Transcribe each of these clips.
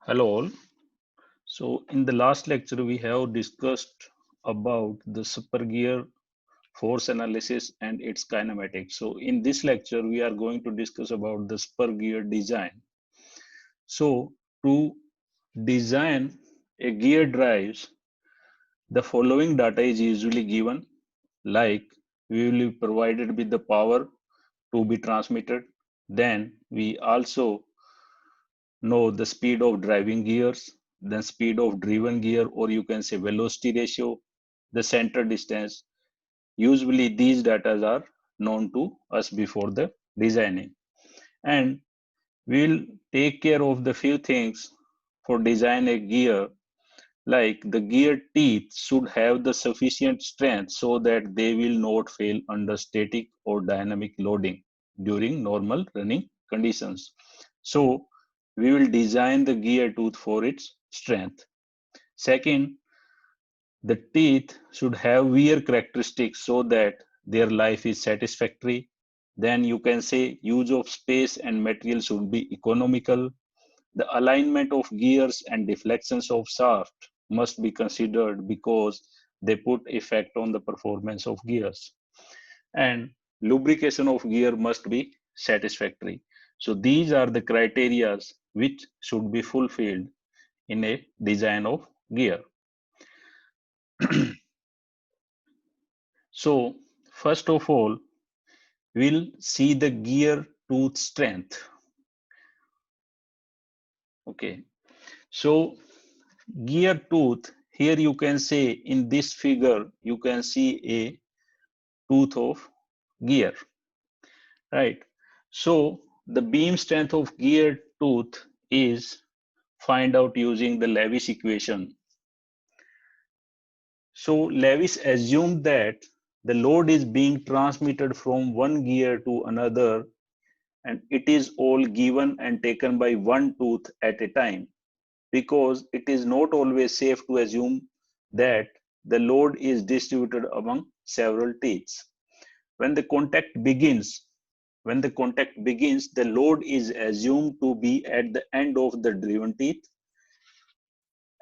Hello all. So in the last lecture we have discussed about the supergear force analysis and its kinematics. So in this lecture we are going to discuss about the supergear design. So to design a gear drives, the following data is usually given, like we will be provided with the power to be transmitted. Then we also know the speed of driving gears, the speed of driven gear, or you can say velocity ratio, the center distance. Usually these data are known to us before the designing. And we'll take care of the few things for design a gear, like the gear teeth should have the sufficient strength so that they will not fail under static or dynamic loading during normal running conditions. So we will design the gear tooth for its strength. Second, the teeth should have wear characteristics so that their life is satisfactory. Then you can say use of space and material should be economical. The alignment of gears and deflections of shaft must be considered because they put effect on the performance of gears. And lubrication of gear must be satisfactory. So these are the criteria which should be fulfilled in a design of gear. So first of all, we'll see the gear tooth strength. Okay, so gear tooth, here you can say in this figure, you can see a tooth of gear, right? So the beam strength of gear tooth is find out using the Lewis equation. So Lewis assumed that the load is being transmitted from one gear to another, and it is all given and taken by one tooth at a time, because it is not always safe to assume that the load is distributed among several teeth. When the contact begins, the load is assumed to be at the end of the driven teeth,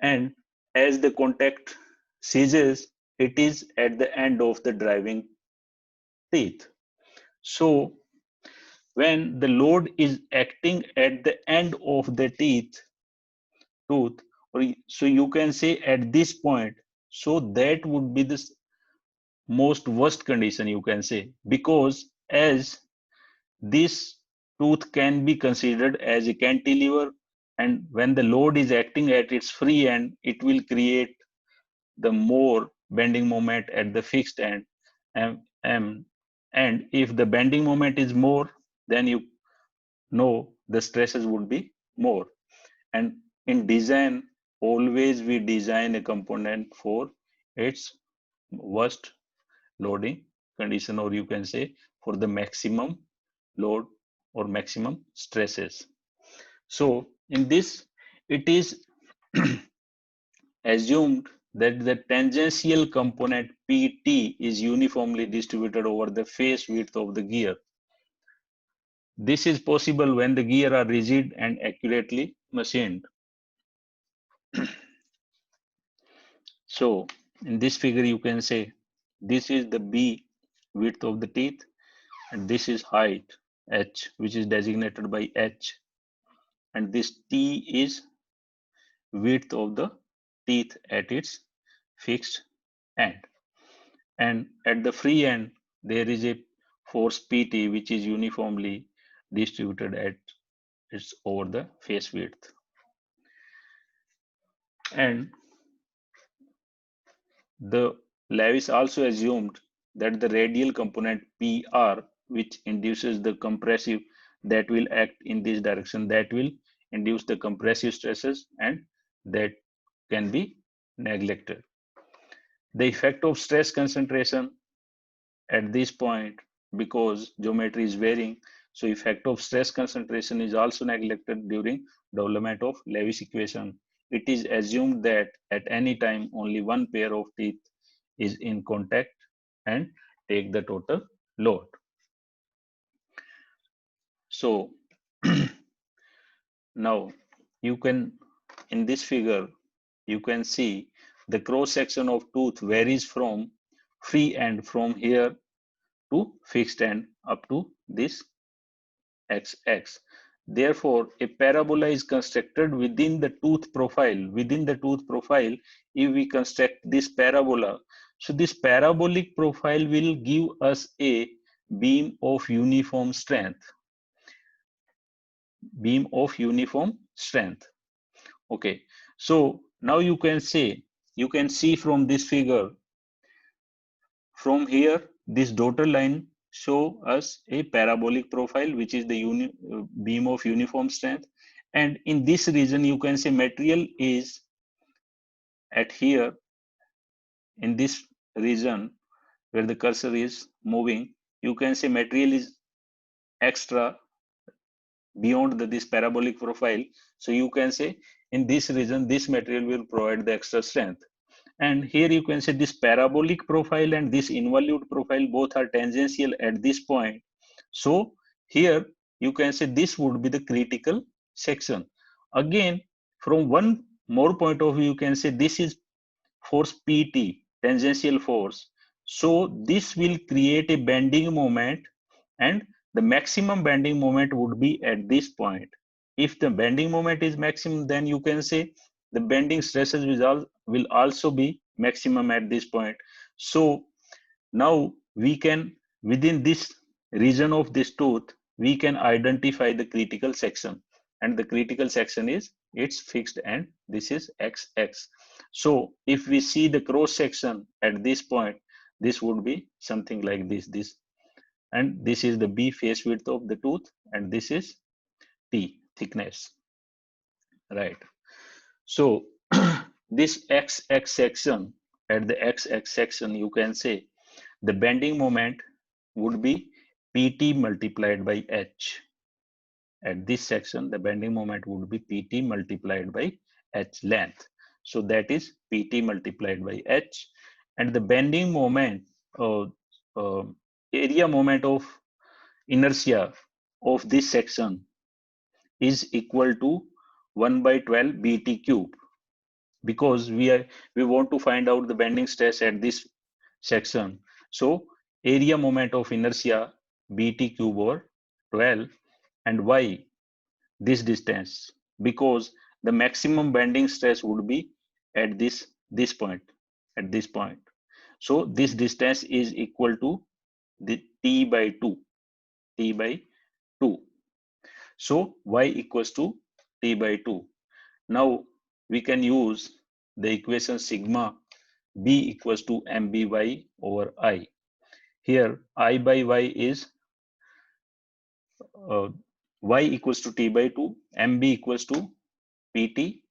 and as the contact ceases, it is at the end of the driving teeth. So when the load is acting at the end of the tooth, or so you can say at this point, so that would be the most worst condition, you can say, because as this tooth can be considered as a cantilever, and when the load is acting at its free end, it will create the more bending moment at the fixed end. And, and if the bending moment is more, then you know the stresses would be more. And in design, always we design a component for its worst loading condition, or you can say for the maximum load or maximum stresses. So in this, it is assumed that the tangential component PT is uniformly distributed over the face width of the gear. This is possible when the gear are rigid and accurately machined. So in this figure, you can say this is the B width of the teeth, and this is height H, which is designated by H, and this T is width of the teeth at its fixed end. And at the free end, there is a force PT, which is uniformly distributed at its over the face width. And the Lewis also assumed that the radial component PR, which induces the compressive that will act in this direction, that will induce the compressive stresses, and that can be neglected. The effect of stress concentration at this point, because geometry is varying, so effect of stress concentration is also neglected during development of Lewis equation. It is assumed that at any time only one pair of teeth is in contact and take the total load. So now you can in this figure, you can see the cross section of tooth varies from free end from here to fixed end up to this XX. Therefore, a parabola is constructed within the tooth profile. Within the tooth profile, if we construct this parabola, so this parabolic profile will give us a beam of uniform strength. Beam of uniform strength. Okay, so now you can see from this figure, from here, this dotted line show us a parabolic profile, which is the beam of uniform strength. And in this region, you can say material is at here, in this region where the cursor is moving, you can say material is extra beyond this parabolic profile. So you can say in this region, this material will provide the extra strength. And here you can say this parabolic profile and this involute profile both are tangential at this point. So here you can say this would be the critical section. Again, from one more point of view, you can say this is force PT, tangential force. So this will create a bending moment, and the maximum bending moment would be at this point. If the bending moment is maximum, then you can say the bending stresses will also be maximum at this point. So now we can, within this region of this tooth, we can identify the critical section, and the critical section is its fixed end. This is XX. So if we see the cross section at this point, this would be something like this, and this is the B face width of the tooth, and this is T thickness, right? So this XX section, at the XX section, you can say the bending moment would be PT multiplied by H. At this section, the bending moment would be PT multiplied by H length. So that is PT multiplied by H. And the bending moment, uh, uh, area moment of inertia of this section is equal to 1 by 12 BT cube, because we want to find out the bending stress at this section. So area moment of inertia BT cube over 12, and why this distance? Because the maximum bending stress would be at this point, at this point. So this distance is equal to the T by 2, T by 2. So y equals to T by 2. Now we can use the equation sigma B equals to MBY over I. Here I by y is y equals to T by 2, MB equals to PT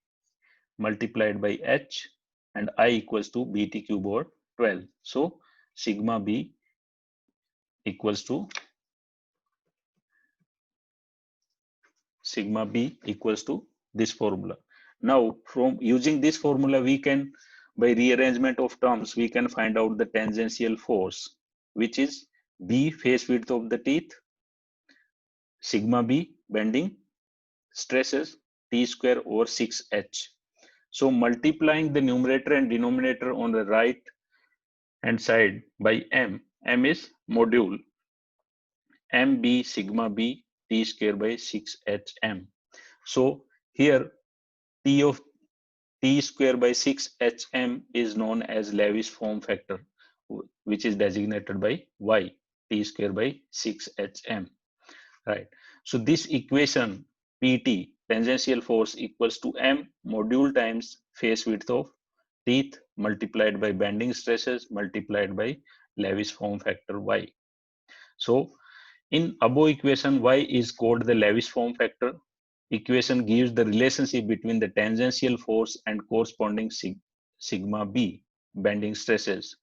multiplied by H, and I equals to BT cube over 12. So sigma B equals to this formula. Now from using this formula, we can, by rearrangement of terms, we can find out the tangential force, which is B face width of the teeth, sigma B bending stresses, T square over 6H. So multiplying the numerator and denominator on the right hand side by M is module MB sigma B T square by 6HM. So here T of T square by 6HM is known as Lewis form factor, which is designated by Y, T square by 6HM, right? So this equation PT, tangential force, equals to M module times face width of teeth multiplied by bending stresses multiplied by Lewis form factor Y. So in above equation, Y is called the Lewis form factor. Equation gives the relationship between the tangential force and corresponding sigma B bending stresses,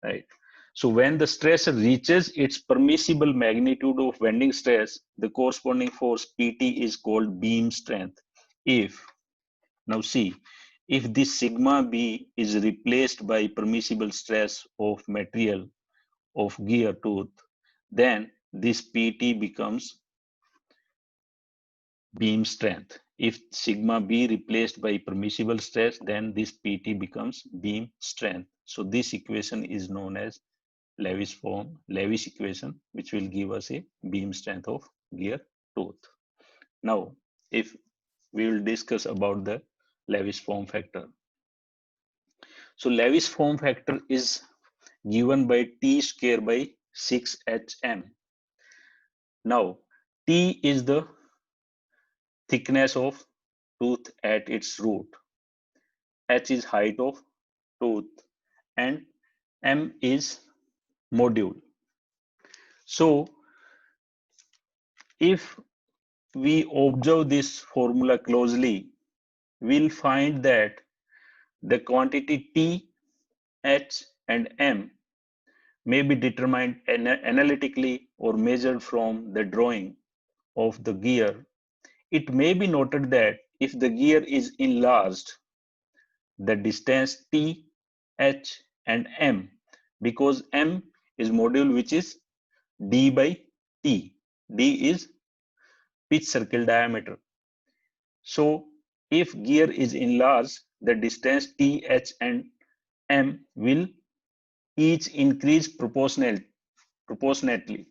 right? So when the stress reaches its permissible magnitude of bending stress, the corresponding force PT is called beam strength. If, now see, if this sigma B is replaced by permissible stress of material of gear tooth, then this PT becomes beam strength. If sigma b replaced by permissible stress, then this pt becomes beam strength. So this equation is known as Lewis equation, which will give us a beam strength of gear tooth. Now if we will discuss about the Lewis form factor. So Lewis form factor is given by T square by 6hm. Now T is the thickness of tooth at its root, H is height of tooth, and M is module. So if we observe this formula closely, we'll find that the quantity T, H, and M may be determined analytically or measured from the drawing of the gear. It may be noted that if the gear is enlarged, the distance T, H, and M, because M is module which is D by T. D is pitch circle diameter. So if gear is enlarged, the distance T, H, and M will each increase proportionately.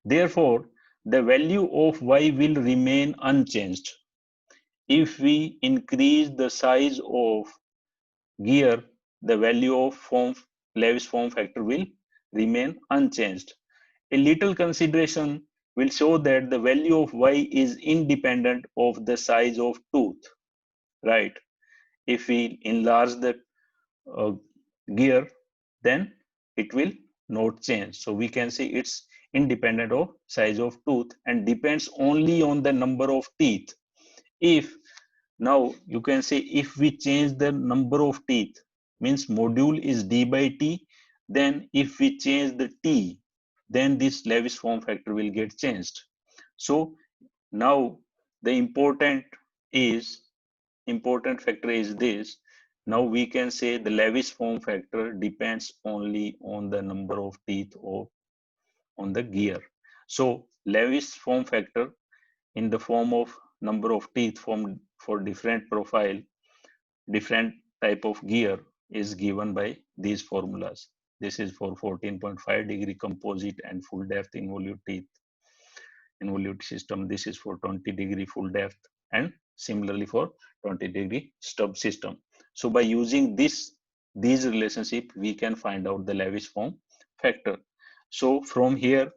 Therefore, the value of y will remain unchanged. If we increase the size of gear, the value of Lewis form factor will remain unchanged. A little consideration will show that the value of y is independent of the size of tooth, right? If we enlarge the uh, gear, then it will not change. So we can say it's independent of size of tooth and depends only on the number of teeth. If now you can say if we change the number of teeth, means module is d by t, then if we change the t, then this Lewis form factor will get changed. So now the important factor is this. Now we can say the Lewis form factor depends only on the number of teeth or on the gear. So Lewis form factor in the form of number of teeth for different profile, different type of gear is given by these formulas. This is for 14.5 degree composite and full depth involute teeth, involute system. This is for 20-degree full depth and similarly for 20-degree stub system. So by using these relationship, we can find out the Lewis form factor. So from here,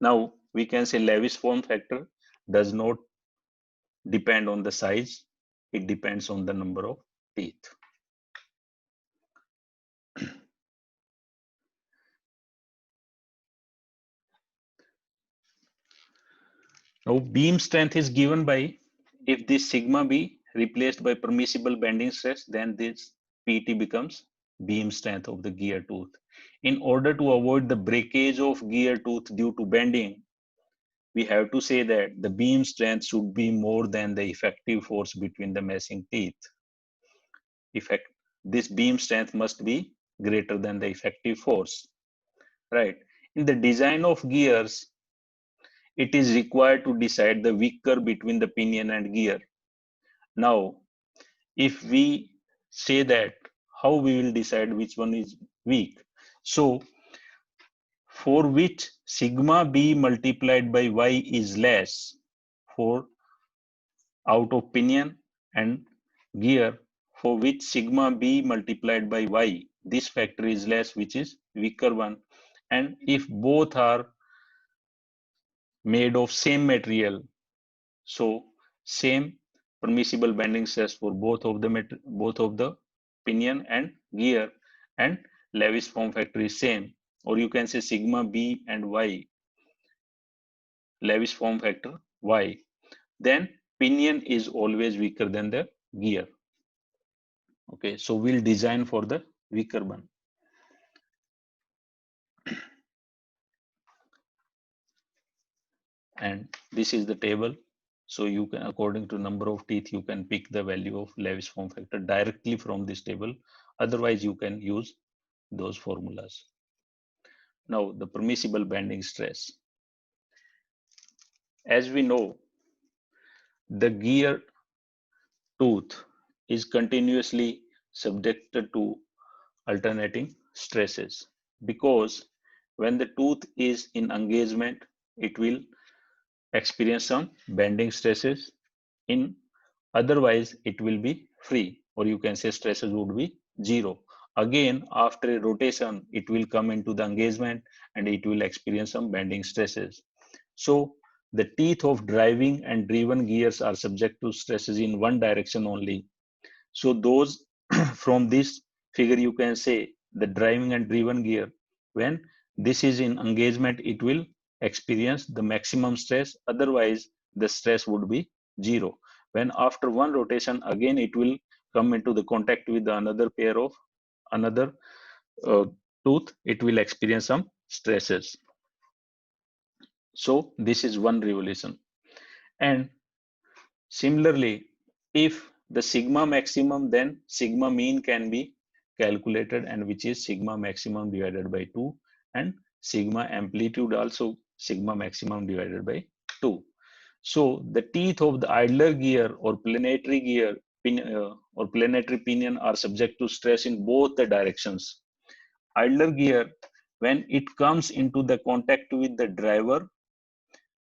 now we can say Lewis form factor does not depend on the size, it depends on the number of teeth. Now beam strength is given by, if this sigma be replaced by permissible bending stress, then this PT becomes beam strength of the gear tooth. In order to avoid the breakage of gear tooth due to bending, we have to say that the beam strength should be more than the effective force between the meshing teeth. This beam strength must be greater than the effective force, right? In the design of gears, it is required to decide the weaker between the pinion and gear. Now, if we say that, how we will decide which one is weak? So, for which sigma b multiplied by y is less, for out of pinion and gear, for which sigma b multiplied by y, this factor is less, which is weaker one. And if both are made of same material, so same permissible bending stress for both of the pinion and gear, and Lewis form factor is same, or you can say sigma b and y, Lewis form factor y, then pinion is always weaker than the gear. Okay, so we'll design for the weaker one. And this is the table. So you can, according to number of teeth, you can pick the value of Lewis form factor directly from this table. Otherwise, you can use those formulas. Now, the permissible bending stress. As we know, the gear tooth is continuously subjected to alternating stresses, because when the tooth is in engagement, it will experience some bending stresses. In otherwise, it will be free, or you can say stresses would be zero. Again, after a rotation, it will come into the engagement and it will experience some bending stresses. So the teeth of driving and driven gears are subject to stresses in one direction only. So those from this figure, you can say the driving and driven gear, when this is in engagement, it will experience the maximum stress. Otherwise, the stress would be zero. When after one rotation, again it will come into the contact with another pair of another uh, tooth, it will experience some stresses. So this is one revolution. And similarly, if the sigma maximum, then sigma mean can be calculated, and which is sigma maximum divided by 2, and sigma amplitude also sigma maximum divided by 2. So the teeth of the idler gear or planetary gear or planetary pinion are subject to stress in both the directions. Idler gear, when it comes into the contact with the driver,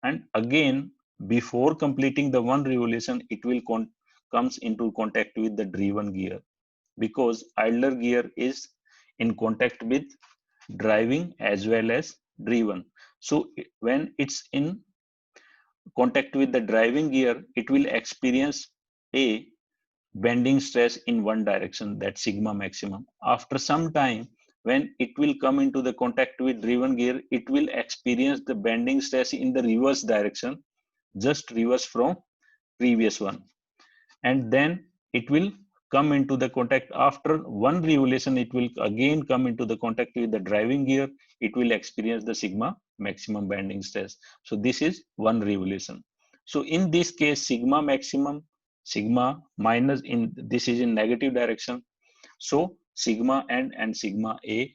and again before completing the one revolution, it will comes into contact with the driven gear, because idler gear is in contact with driving as well as driven. So when it's in contact with the driving gear, it will experience a bending stress in one direction, that sigma maximum. After some time, when it will come into the contact with driven gear, it will experience the bending stress in the reverse direction, just reverse from previous one. And then it will come into the contact after one revolution, it will again come into the contact with the driving gear, it will experience the sigma maximum bending stress. So this is one revolution. So in this case, sigma maximum, sigma minus, in this is in negative direction, so sigma n and sigma a,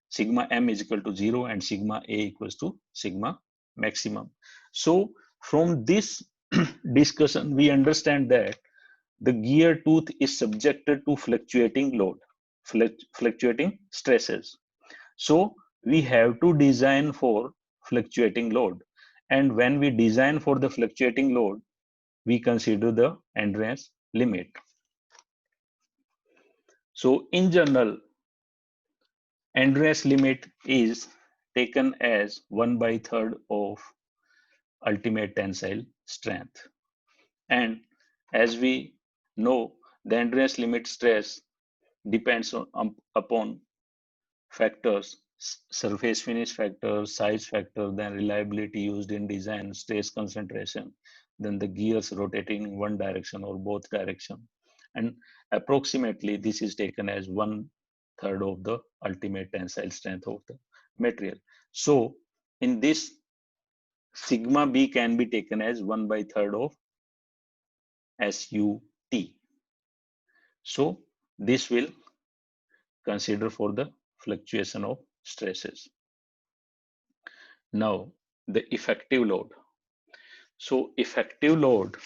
sigma m is equal to 0 and sigma a equals to sigma maximum. So from this discussion, we understand that the gear tooth is subjected to fluctuating load, fluctuating stresses. So we have to design for fluctuating load. And when we design for the fluctuating load, we consider the endurance limit. So in general, endurance limit is taken as 1/3 of ultimate tensile strength. And as we know, the endurance limit stress depends upon factors: surface finish factor, size factor, then reliability used in design, stress concentration, then the gears rotating in one direction or both direction. And approximately this is taken as 1/3 of the ultimate tensile strength of the material. So in this, sigma B can be taken as 1/3 of SUT. So this will consider for the fluctuation of stresses. Now the effective load. So effective load,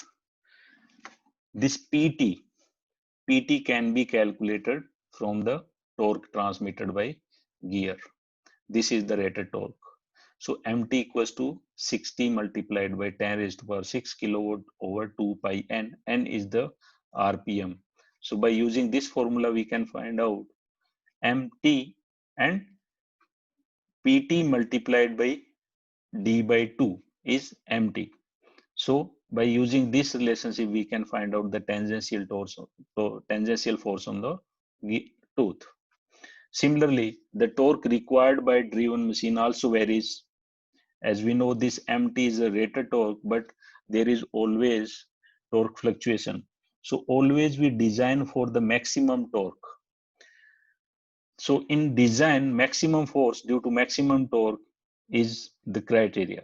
this PT can be calculated from the torque transmitted by gear. This is the rated torque. So MT equals to 60 multiplied by 10 raised to power 6 kilowatt over 2 pi n. N is the RPM. So by using this formula, we can find out MT and PT multiplied by D by 2 is MT. So by using this relationship, we can find out the tangential force on the tooth. Similarly, the torque required by driven machine also varies. As we know, this MT is a rated torque, but there is always torque fluctuation. So always we design for the maximum torque. So in design, maximum force due to maximum torque is the criteria.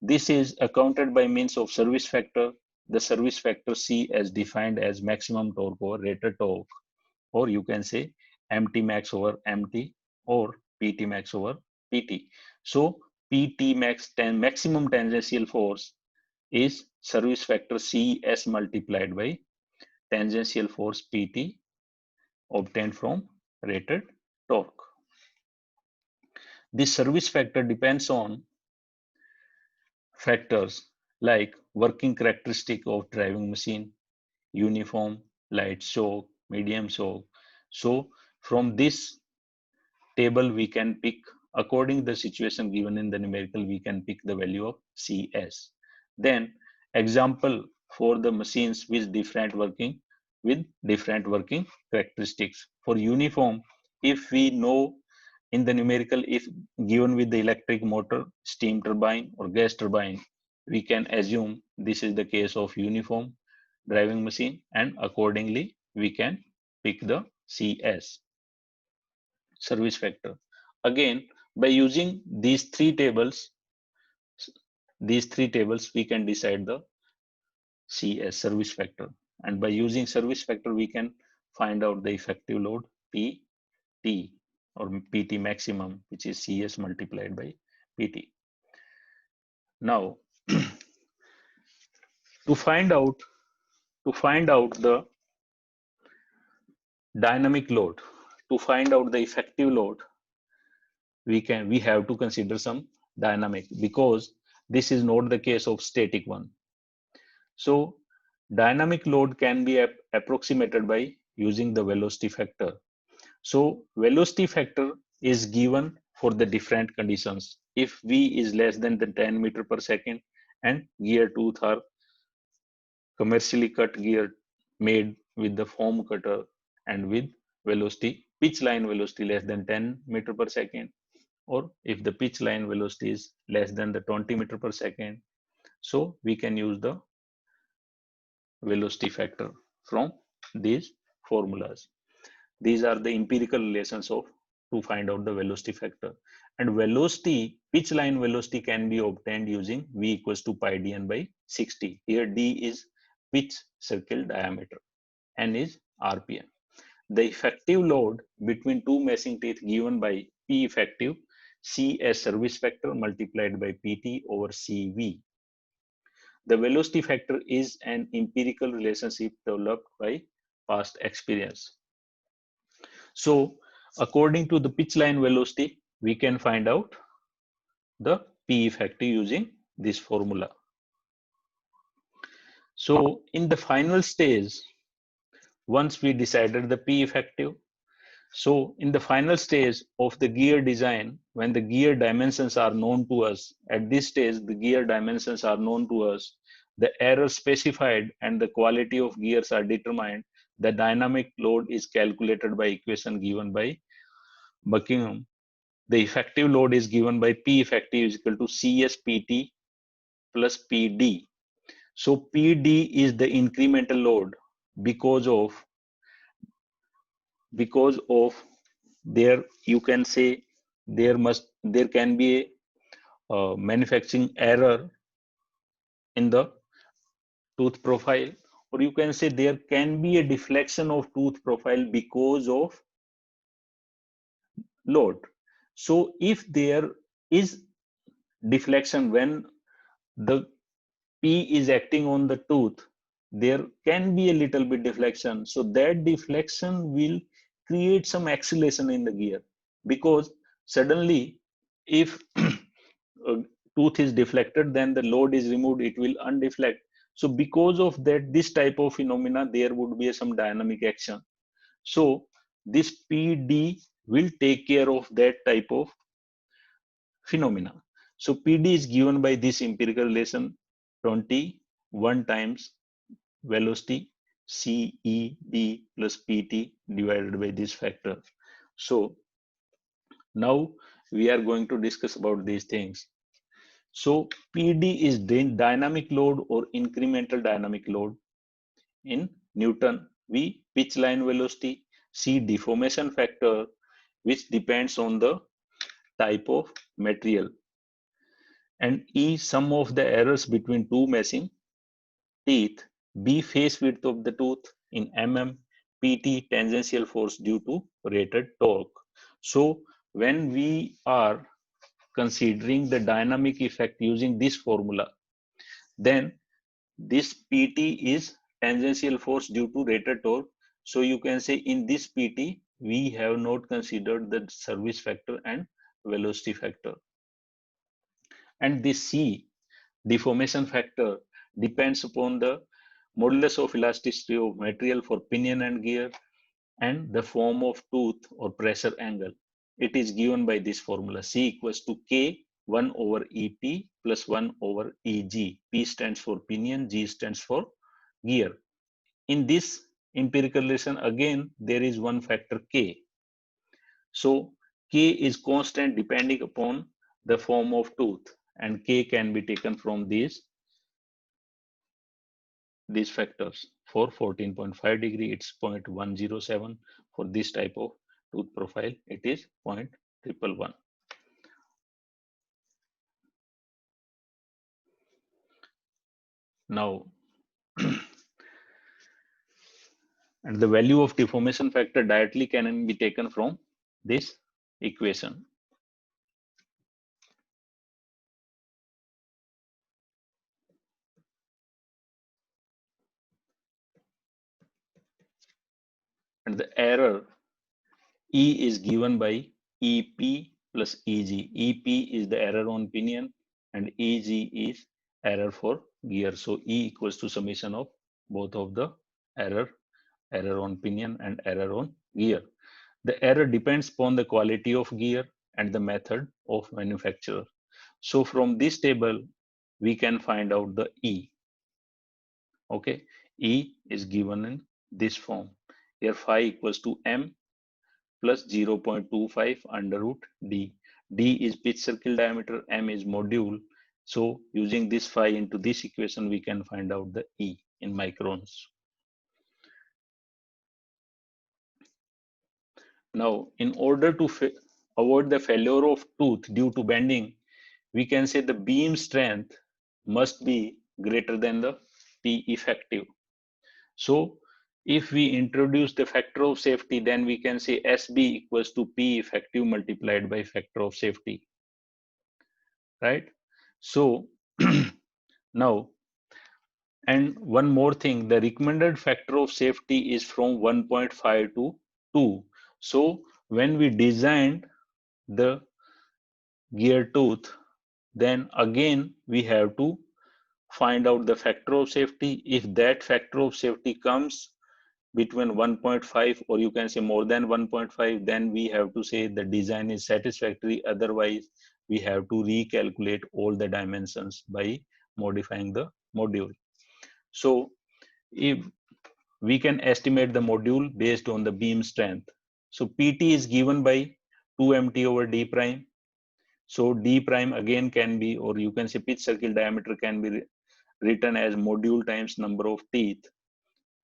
This is accounted by means of service factor. The service factor C as defined as maximum torque over rated torque, or you can say MT max over MT or PT max over PT. So PT max maximum tangential force is service factor CS multiplied by tangential force Pt obtained from rated torque. This service factor depends on factors like working characteristic of driving machine, uniform, light shock, medium shock. So from this table we can pick, according the situation given in the numerical, we can pick the value of Cs. Then example for the machines with different working characteristics. For uniform, if we know in the numerical, if given with the electric motor, steam turbine or gas turbine, we can assume this is the case of uniform driving machine, and accordingly we can pick the Cs, service factor. Again, by using these three tables, we can decide the Cs, service factor. And by using service factor, we can find out the effective load PT or PT maximum, which is Cs multiplied by PT. Now, to find out the dynamic load, to find out the effective load, we have to consider some dynamic, because this is not the case of static one. So dynamic load can be approximated by using the velocity factor. So velocity factor is given for the different conditions. If V is less than the 10 meter per second and gear tooth are commercially cut gear made with the foam cutter and with velocity, pitch line velocity less than 10 meter per second, or if the pitch line velocity is less than the 20 meter per second, so we can use the velocity factor from these formulas. These are the empirical relations of to find out the velocity factor. And velocity, pitch line velocity can be obtained using V equals to pi dn by 60. Here D is pitch circle diameter, N is RPM. The effective load between two meshing teeth given by P effective, C as service factor multiplied by PT over CV. The velocity factor is an empirical relationship developed by past experience. So according to the pitch line velocity, we can find out the P effective using this formula. So in the final stage, once we decided the P effective, so in the final stage of the gear design, when the gear dimensions are known to us, at this stage the gear dimensions are known to us, the error specified and the quality of gears are determined, the dynamic load is calculated by equation given by Buckingham. The effective load is given by P effective is equal to CSPT plus PD. So PD is the incremental load because of there, you can say there can be a manufacturing error in the tooth profile, or you can say there can be a deflection of tooth profile because of load. So if there is deflection when the P is acting on the tooth, there can be a little bit deflection. So that deflection will create some acceleration in the gear, because suddenly if a tooth is deflected, then the load is removed, it will undeflect. So because of that, this type of phenomena, there would be some dynamic action. So this PD will take care of that type of phenomena. So PD is given by this empirical relation 21 times velocity CED plus PT divided by this factor. So now we are going to discuss about these things. So PD is dynamic load or incremental dynamic load. In Newton, V pitch line velocity, C deformation factor, which depends on the type of material, and E sum of the errors between two meshing teeth, B face width of the tooth in mm, PT tangential force due to rated torque. So when we are considering the dynamic effect using this formula, then this PT is tangential force due to rated torque. So you can say in this PT, we have not considered the service factor and velocity factor. And this C, deformation factor, depends upon the modulus of elasticity of material for pinion and gear and the form of tooth or pressure angle. It is given by this formula. C equals to K 1 over EP plus 1 over EG. P stands for pinion, G stands for gear. In this empirical relation, again, there is one factor K. So K is constant depending upon the form of tooth, and K can be taken from these factors. For 14.5 degree, it's 0.107. For this type of tooth profile, it is 0.111. Now, and the value of deformation factor directly can be taken from this equation. And the error E is given by EP plus EG. EP is the error on pinion and EG is error for gear. So E equals to summation of both of the error on pinion and error on gear. The error depends upon the quality of gear and the method of manufacture. So from this table, we can find out the E. Okay, E is given in this form. Here phi equals to M plus 0.25 under root D. D is pitch circle diameter, M is module. So using this phi into this equation, we can find out the E in microns. Now, in order to avoid the failure of tooth due to bending, we can say the beam strength must be greater than the P effective. So if we introduce the factor of safety, then we can say SB equals to P effective multiplied by factor of safety, right? So now, and one more thing, the recommended factor of safety is from 1.5 to 2. So when we designed the gear tooth, then again we have to find out the factor of safety. If that factor of safety comes between 1.5 or you can say more than 1.5, then we have to say the design is satisfactory. Otherwise, we have to recalculate all the dimensions by modifying the module. So if we can estimate the module based on the beam strength. So PT is given by 2mt over d prime. So d prime again can be, or you can say pitch circle diameter can be written as module times number of teeth,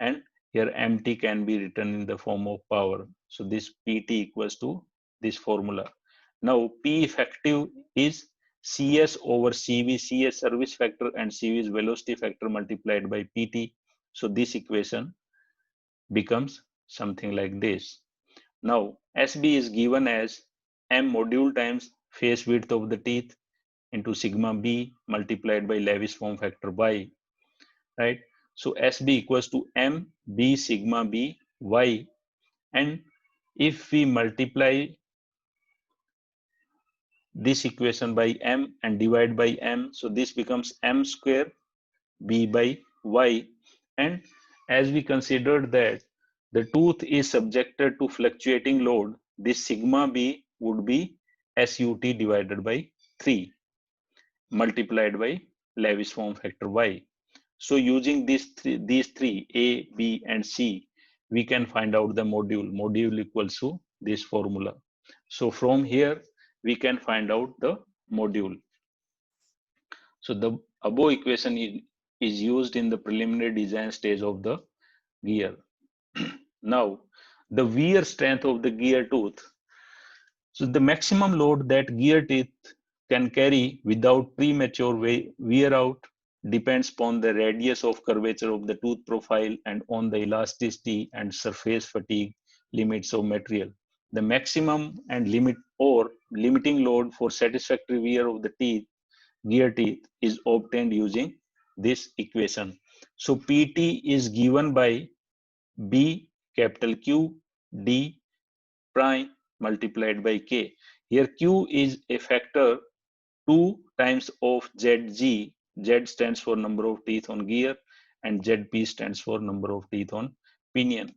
and here mt can be written in the form of power. So this PT equals to this formula. Now P effective is CS over CV. CS service factor and CV is velocity factor multiplied by PT. So this equation becomes something like this. Now SB is given as M module times face width of the teeth into sigma B multiplied by Lewis form factor Y, right? So SB equals to M B sigma B Y, and if we multiply this equation by M and divide by M, so this becomes M square B by Y. And as we considered that the tooth is subjected to fluctuating load, this sigma B would be SUT divided by 3 multiplied by Lewis form factor Y. So using these three A, B, and C, we can find out the module. Module equals to this formula. So from here, we can find out the module. So the above equation is used in the preliminary design stage of the gear. Now, the wear strength of the gear tooth. So the maximum load that gear teeth can carry without premature wear out depends upon the radius of curvature of the tooth profile and on the elasticity and surface fatigue limits of material. The maximum and limiting load for satisfactory wear of the gear teeth is obtained using this equation. So PT is given by B capital Q D prime multiplied by K. Here Q is a factor 2 times of ZG. Z stands for number of teeth on gear and ZP stands for number of teeth on pinion.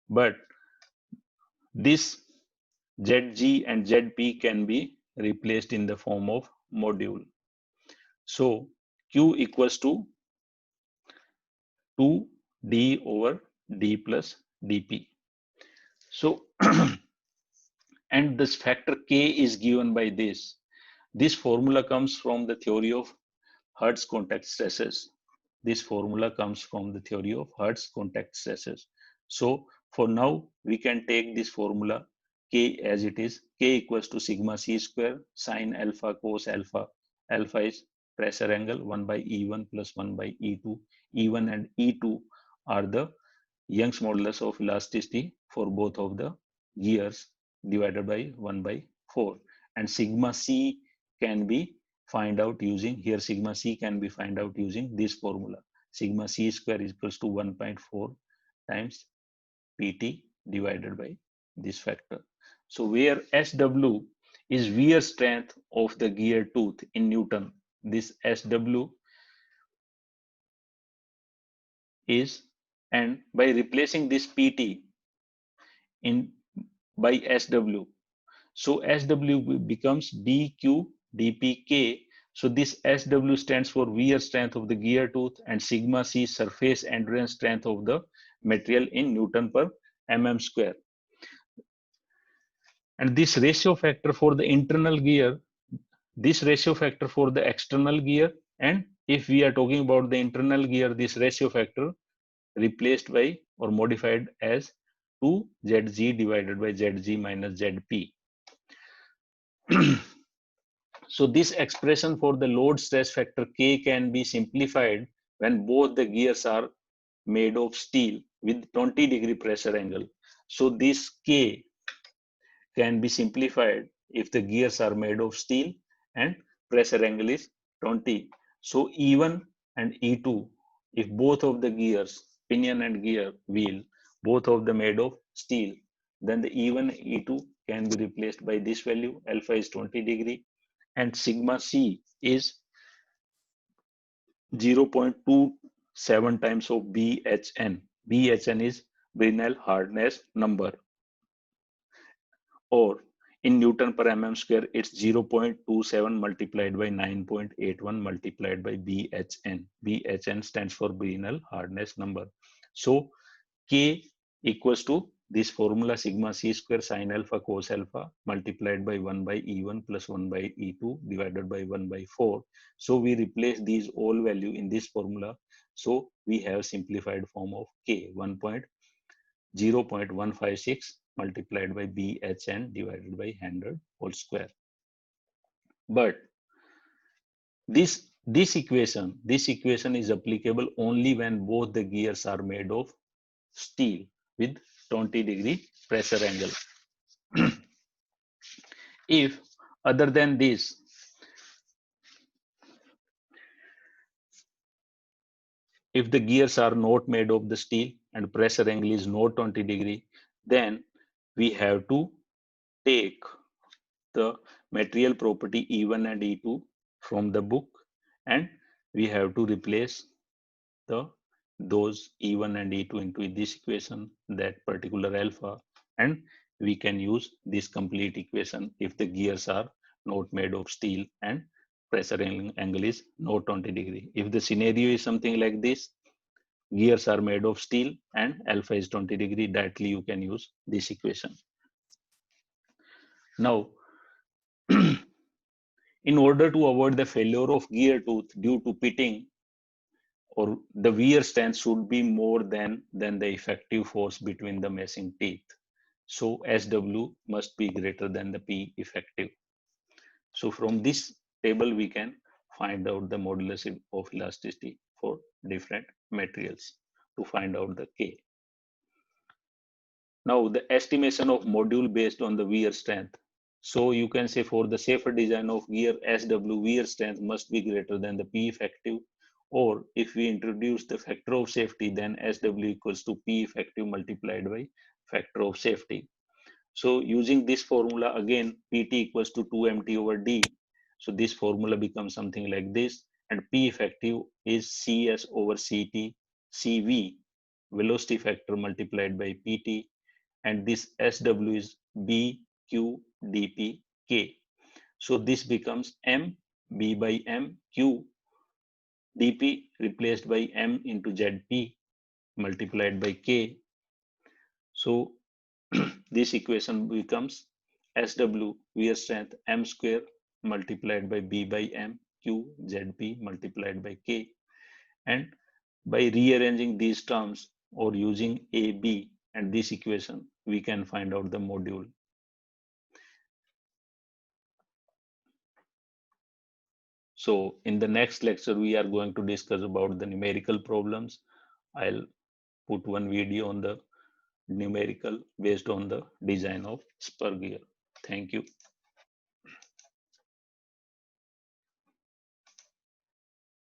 But this ZG and ZP can be replaced in the form of module. So Q equals to 2D over D plus dP. So and this factor K is given by this. This formula comes from the theory of Hertz contact stresses. This formula comes from the theory of Hertz contact stresses. So for now, we can take this formula K as it is. K equals to sigma C square sine alpha cos alpha. Alpha is pressure angle 1 by E1 plus 1 by E2. E1 and E2 are the Young's modulus of elasticity for both of the gears divided by 1 by 4. And sigma C can be find out using here sigma C can be find out using this formula. Sigma C square is equals to 1.4 times PT divided by this factor. So where SW is wear strength of the gear tooth in Newton, this SW is, and by replacing this PT in by SW, so SW becomes DQ dpk. So this SW stands for wear strength of the gear tooth and sigma C surface endurance strength of the material in Newton per mm square. And this ratio factor for the internal gear, this ratio factor for the external gear, and if we are talking about the internal gear, this ratio factor replaced by or modified as 2ZG divided by ZG minus ZP. So this expression for the load stress factor K can be simplified when both the gears are made of steel with 20-degree pressure angle. So this K can be simplified if the gears are made of steel and pressure angle is 20. So E1 and E2, if both of the gears, pinion and gear wheel, both of them made of steel, then the E1 E2 can be replaced by this value. Alpha is 20 degree and sigma C is 0.27 times of BHN. BHN is Brinell hardness number, or in Newton per mm square, it's 0.27 multiplied by 9.81 multiplied by BHN. BHN stands for Brinell hardness number. So K equals to this formula sigma C square sine alpha cos alpha multiplied by 1 by E1 plus 1 by E2 divided by 1 by 4. So we replace these all value in this formula. So we have simplified form of K 0.156 multiplied by BHN divided by 100 whole square. But this equation is applicable only when both the gears are made of steel with 20-degree pressure angle. If other than this, if the gears are not made of the steel and pressure angle is not 20 degree, then we have to take the material property E1 and E2 from the book and we have to replace those E1 and E2 into this equation, that particular alpha, and we can use this complete equation if the gears are not made of steel and pressure angle is not 20 degree. If the scenario is something like this, gears are made of steel and alpha is 20 degree, directly you can use this equation. Now, in order to avoid the failure of gear tooth due to pitting, or the wear strength should be more than the effective force between the meshing teeth. So SW must be greater than the P effective. So from this table, we can find out the modulus of elasticity for different materials to find out the K. Now the estimation of module based on the wear strength. So you can say for the safer design of gear, SW wear strength must be greater than the P effective, Or if we introduce the factor of safety, then SW equals to P effective multiplied by factor of safety. So using this formula again, PT equals to 2MT over D. So this formula becomes something like this, and P effective is CS over CT CV, velocity factor multiplied by PT, and this SW is BQ dP K. So this becomes M B by M Q dP replaced by M into ZP multiplied by K. So this equation becomes SW wear strength M square multiplied by B by M Q ZP multiplied by K. And by rearranging these terms or using A, B and this equation, we can find out the module. So in the next lecture, we are going to discuss about the numerical problems. I'll put one video on the numerical based on the design of spur gear. Thank you.